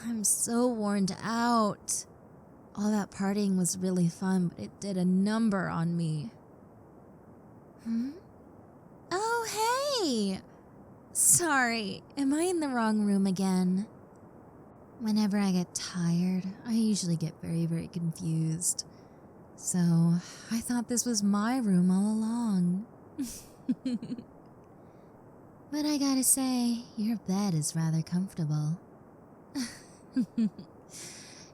I'm so worn out. All that partying was really fun, but it did a number on me. Oh, hey! Sorry, am I in the wrong room again? Whenever I get tired, I usually get very, very confused. So, I thought this was my room all along. But I gotta say, your bed is rather comfortable.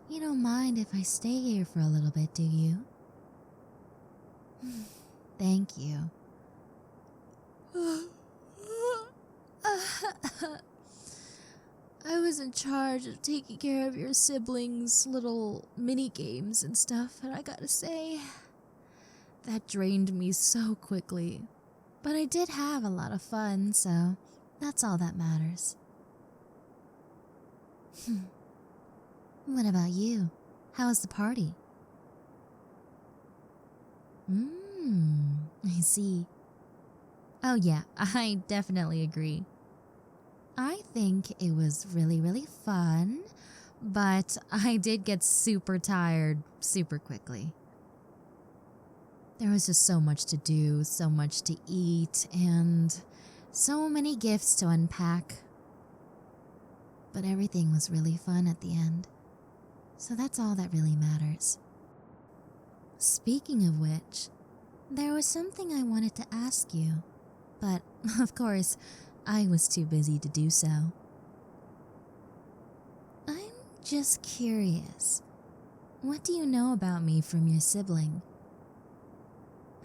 You don't mind if I stay here for a little bit, do you? Thank you. I was in charge of taking care of your siblings' little mini games and stuff, and I gotta say, that drained me so quickly. But I did have a lot of fun, so that's all that matters. What about you? How was the party? I see. Oh yeah, I definitely agree. I think it was really, really fun, but I did get super tired super quickly. There was just so much to do, so much to eat, and so many gifts to unpack. But everything was really fun at the end, so that's all that really matters. Speaking of which, there was something I wanted to ask you, but of course, I was too busy to do so. I'm just curious, what do you know about me from your sibling?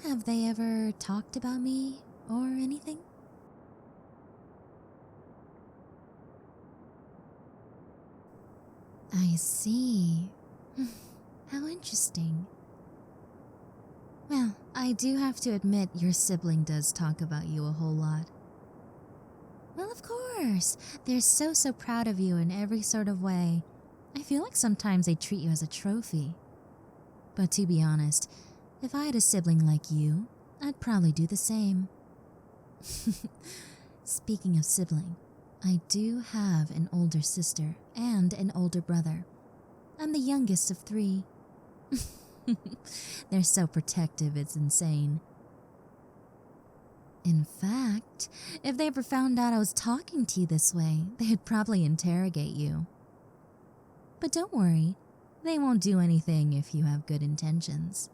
Have they ever talked about me or anything? I see. How interesting. Well, I do have to admit your sibling does talk about you a whole lot. Well, of course. They're so proud of you in every sort of way. I feel like sometimes they treat you as a trophy. But to be honest, if I had a sibling like you, I'd probably do the same. Speaking of sibling, I do have an older sister and an older brother. I'm the youngest of 3. They're so protective, it's insane. In fact, if they ever found out I was talking to you this way, they'd probably interrogate you. But don't worry, they won't do anything if you have good intentions.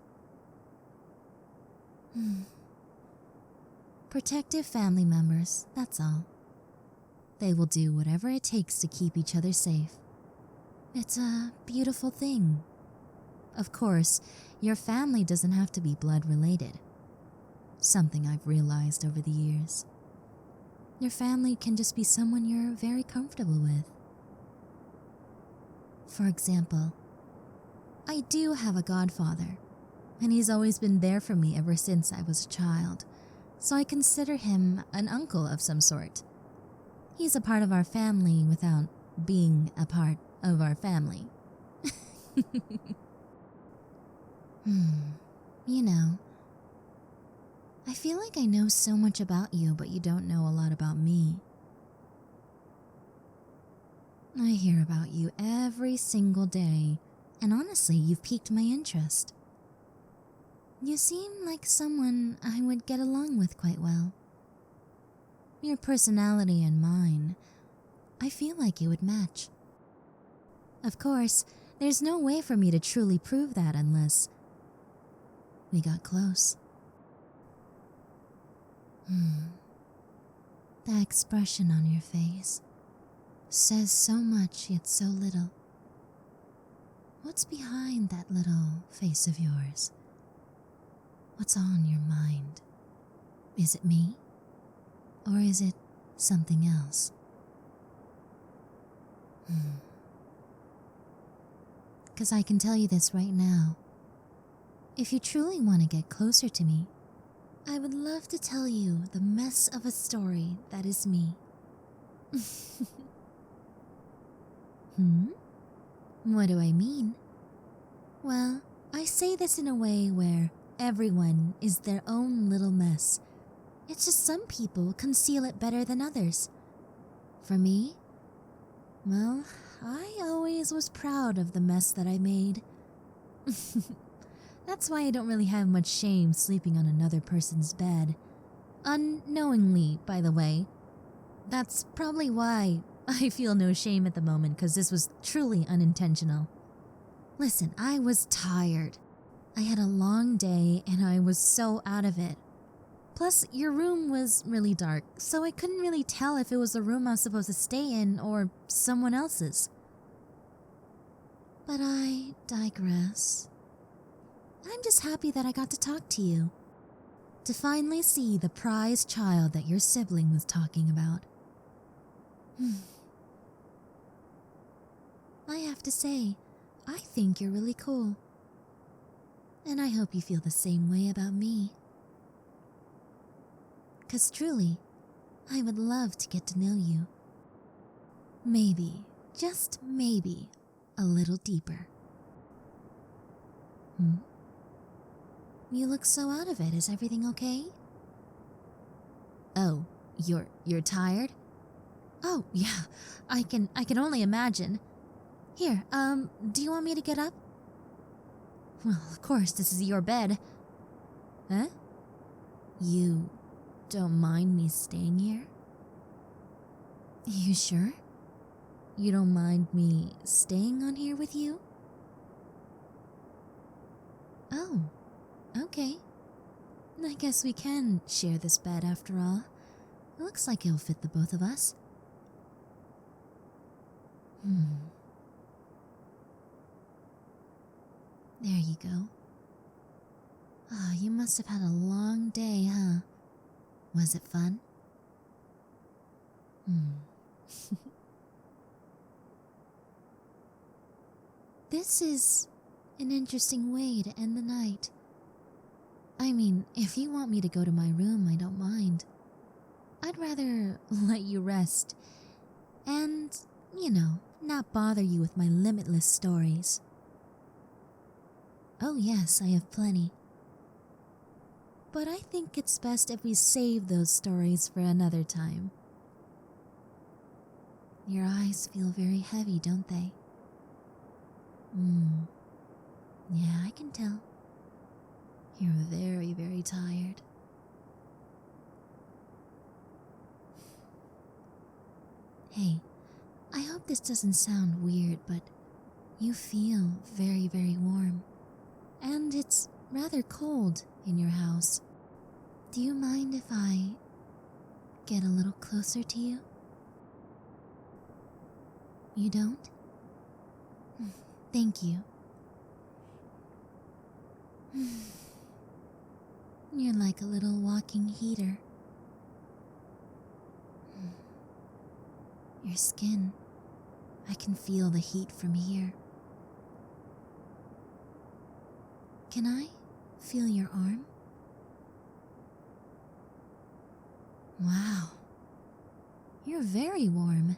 Protective family members, that's all. They will do whatever it takes to keep each other safe. It's a beautiful thing. Of course, your family doesn't have to be blood related. Something I've realized over the years. Your family can just be someone you're very comfortable with. For example, I do have a godfather, and he's always been there for me ever since I was a child, so I consider him an uncle of some sort. He's a part of our family without being a part of our family. You know, I feel like I know so much about you, but you don't know a lot about me. I hear about you every single day, and honestly, you've piqued my interest. You seem like someone I would get along with quite well. Your personality and mine, I feel like it would match. Of course, there's no way for me to truly prove that unless we got close. That expression on your face says so much yet so little. What's behind that little face of yours? What's on your mind? Is it me? Or is it something else? Because I can tell you this right now. If you truly want to get closer to me, I would love to tell you the mess of a story that is me. What do I mean? Well, I say this in a way where everyone is their own little mess. It's just some people conceal it better than others. For me, well, I always was proud of the mess that I made. That's why I don't really have much shame sleeping on another person's bed. Unknowingly, by the way. That's probably why I feel no shame at the moment, because this was truly unintentional. Listen, I was tired. I had a long day and I was so out of it. Plus, your room was really dark, so I couldn't really tell if it was the room I was supposed to stay in or someone else's. But I digress. I'm just happy that I got to talk to you. To finally see the prized child that your sibling was talking about. I have to say, I think you're really cool. And I hope you feel the same way about me. 'Cause truly, I would love to get to know you. Maybe, just maybe, a little deeper. You look so out of it. Is everything okay? Oh, you're tired? Oh, yeah. I can only imagine. Here, do you want me to get up? Well, of course, this is your bed. Huh? You don't mind me staying here? You sure? You don't mind me staying on here with you? Oh, okay. I guess we can share this bed after all. It looks like it'll fit the both of us. There you go. Oh, you must have had a long day, huh? Was it fun? This is an interesting way to end the night. I mean, if you want me to go to my room, I don't mind. I'd rather let you rest and, not bother you with my limitless stories. Oh yes, I have plenty. But I think it's best if we save those stories for another time. Your eyes feel very heavy, don't they? Yeah, I can tell. You're very, very tired. Hey, I hope this doesn't sound weird, but you feel very, very warm. And it's rather cold in your house. Do you mind if I get a little closer to you? You don't? Thank you. You're like a little walking heater. Your skin, I can feel the heat from here. Can I feel your arm? Wow, you're very warm.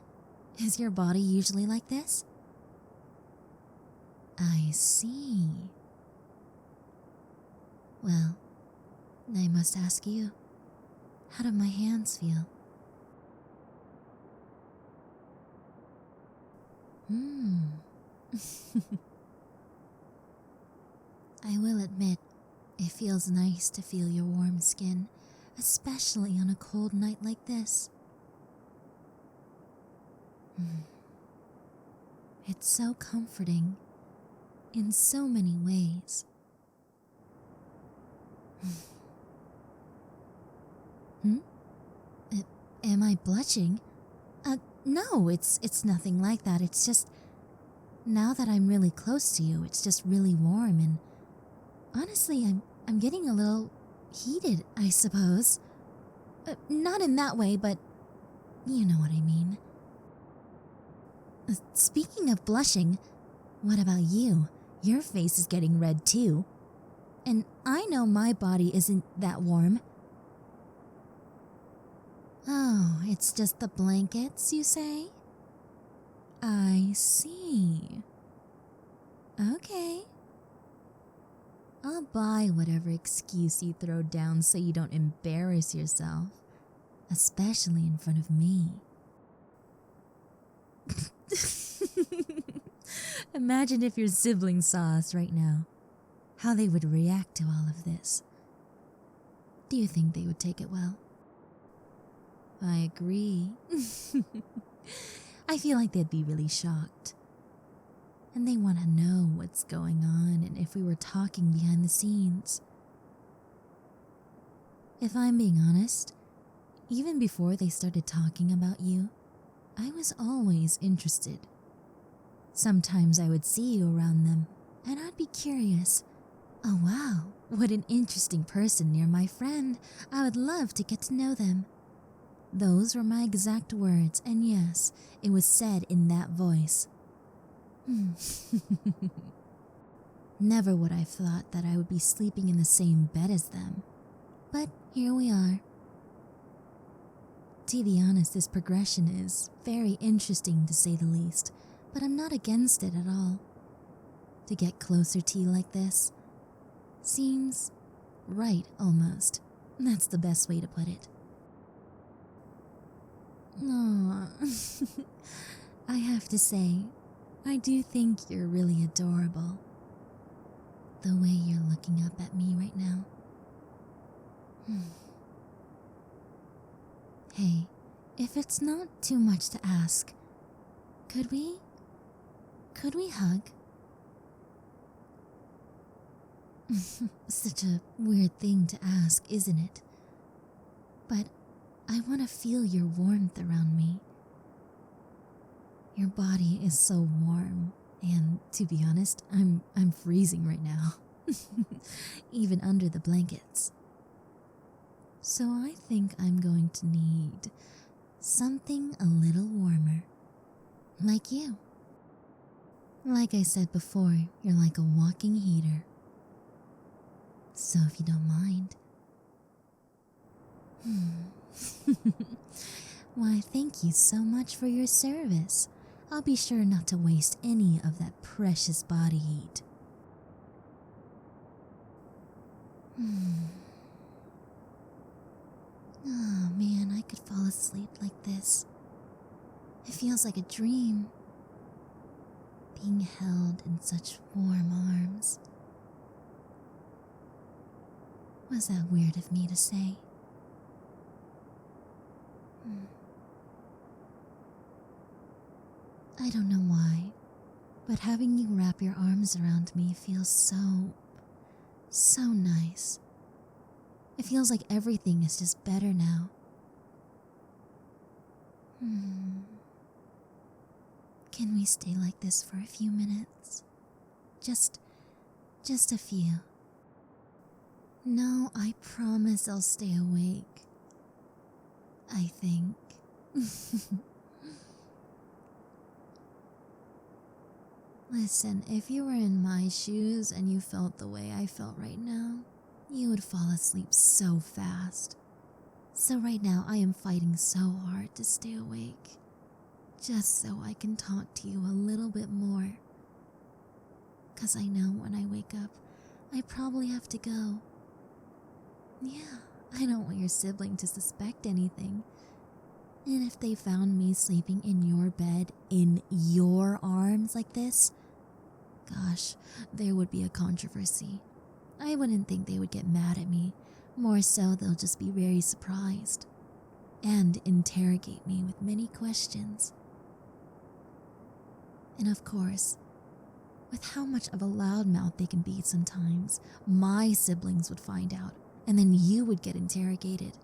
Is your body usually like this? I see. Well, I must ask you, how do my hands feel? I will admit, it feels nice to feel your warm skin, especially on a cold night like this. It's so comforting in so many ways. Am I blushing? No, it's nothing like that. It's just, now that I'm really close to you, it's just really warm, and honestly, I'm getting a little heated, I suppose. Not in that way, but you know what I mean. Speaking of blushing, what about you? Your face is getting red too. And I know my body isn't that warm. Oh, it's just the blankets, you say? I see. Okay. I'll buy whatever excuse you throw down so you don't embarrass yourself, especially in front of me. Imagine if your siblings saw us right now, how they would react to all of this. Do you think they would take it well? I agree. I feel like they'd be really shocked. And they want to know what's going on and if we were talking behind the scenes. If I'm being honest, even before they started talking about you, I was always interested. Sometimes I would see you around them, and I'd be curious. Oh wow, what an interesting person near my friend. I would love to get to know them. Those were my exact words, and yes, it was said in that voice. Never would I have thought that I would be sleeping in the same bed as them. But here we are. To be honest, this progression is very interesting to say the least, but I'm not against it at all. To get closer to you like this seems right almost. That's the best way to put it. Aww. I have to say, I do think you're really adorable. The way you're looking up at me right now. Hey, if it's not too much to ask, could we hug? Such a weird thing to ask, isn't it? But I want to feel your warmth around me. Your body is so warm, and to be honest, I'm freezing right now. Even under the blankets. So I think I'm going to need something a little warmer. Like you. Like I said before, you're like a walking heater. So if you don't mind. Why, thank you so much for your service. I'll be sure not to waste any of that precious body heat. Oh man, I could fall asleep like this. It feels like a dream. Being held in such warm arms. Was that weird of me to say? I don't know why, but having you wrap your arms around me feels so nice. It feels like everything is just better now. Can we stay like this for a few minutes? Just a few. No, I promise I'll stay awake. I think. Listen, if you were in my shoes and you felt the way I felt right now, you would fall asleep so fast. So right now I am fighting so hard to stay awake, just so I can talk to you a little bit more. 'Cause I know when I wake up, I probably have to go. Yeah, I don't want your sibling to suspect anything. And if they found me sleeping in your bed, in your arms like this, gosh, there would be a controversy. I wouldn't think they would get mad at me. More so, they'll just be very surprised and interrogate me with many questions. And of course, with how much of a loudmouth they can be sometimes, my siblings would find out, and then you would get interrogated.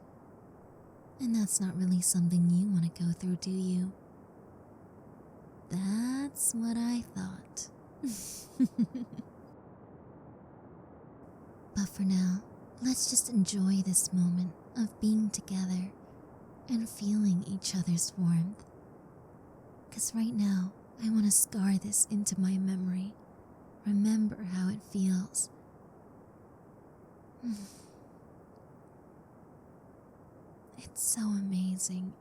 And that's not really something you want to go through, do you? That's what I thought. But for now, let's just enjoy this moment of being together and feeling each other's warmth. 'Cause right now, I want to scar this into my memory. Remember how it feels. It's so amazing.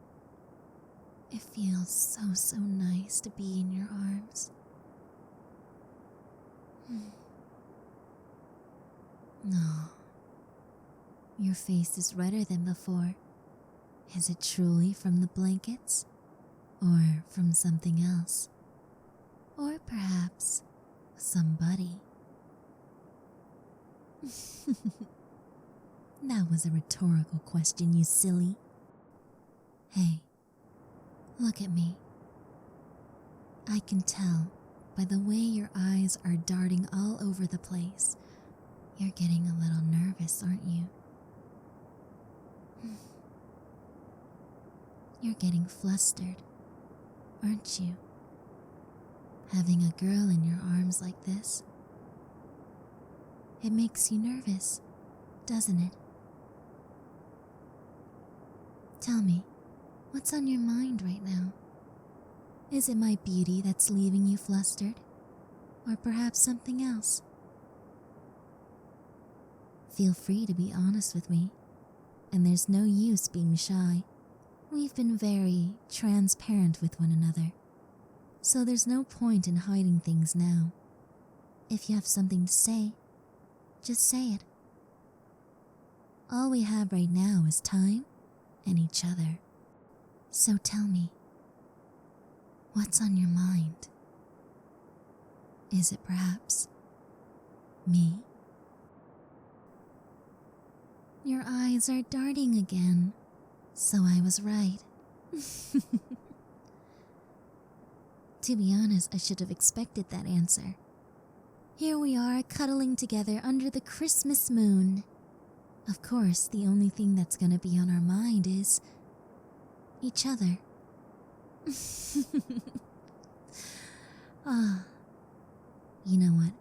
It feels so nice to be in your arms. No. Your face is redder than before. Is it truly from the blankets? Or from something else? Or perhaps somebody. That was a rhetorical question, you silly. Hey, look at me. I can tell by the way your eyes are darting all over the place. You're getting a little nervous, aren't you? You're getting flustered, aren't you? Having a girl in your arms like this, it makes you nervous, doesn't it? Tell me, what's on your mind right now? Is it my beauty that's leaving you flustered? Or perhaps something else? Feel free to be honest with me, and there's no use being shy. We've been very transparent with one another, so there's no point in hiding things now. If you have something to say, just say it. All we have right now is time and each other. So tell me, what's on your mind? Is it perhaps me? Your eyes are darting again, so I was right. To be honest, I should have expected that answer. Here we are, cuddling together under the Christmas moon. Of course, the only thing that's gonna be on our mind is each other. Ah, you know what?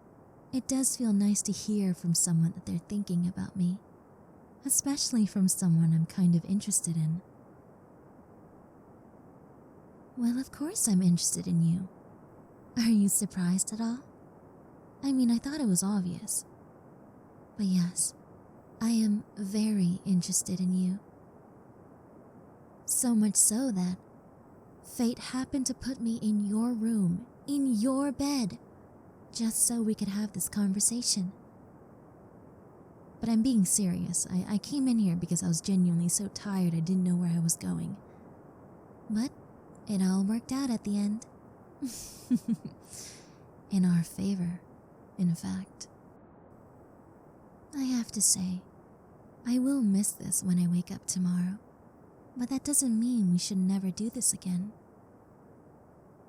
It does feel nice to hear from someone that they're thinking about me, especially from someone I'm kind of interested in. Well, of course I'm interested in you. Are you surprised at all? I mean, I thought it was obvious. But yes, I am very interested in you. So much so that fate happened to put me in your room, in your bed, just so we could have this conversation. But I'm being serious. I came in here because I was genuinely so tired I didn't know where I was going. But it all worked out at the end. In our favor, in fact. I have to say, I will miss this when I wake up tomorrow, but that doesn't mean we should never do this again.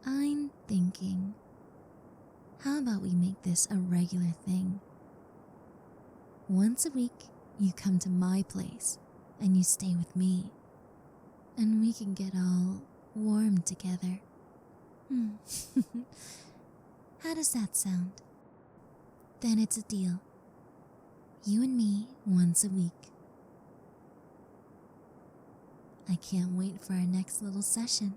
I'm thinking, how about we make this a regular thing? Once a week, you come to my place and you stay with me, and we can get all warm together. How does that sound? Then it's a deal. You and me once a week. I can't wait for our next little session.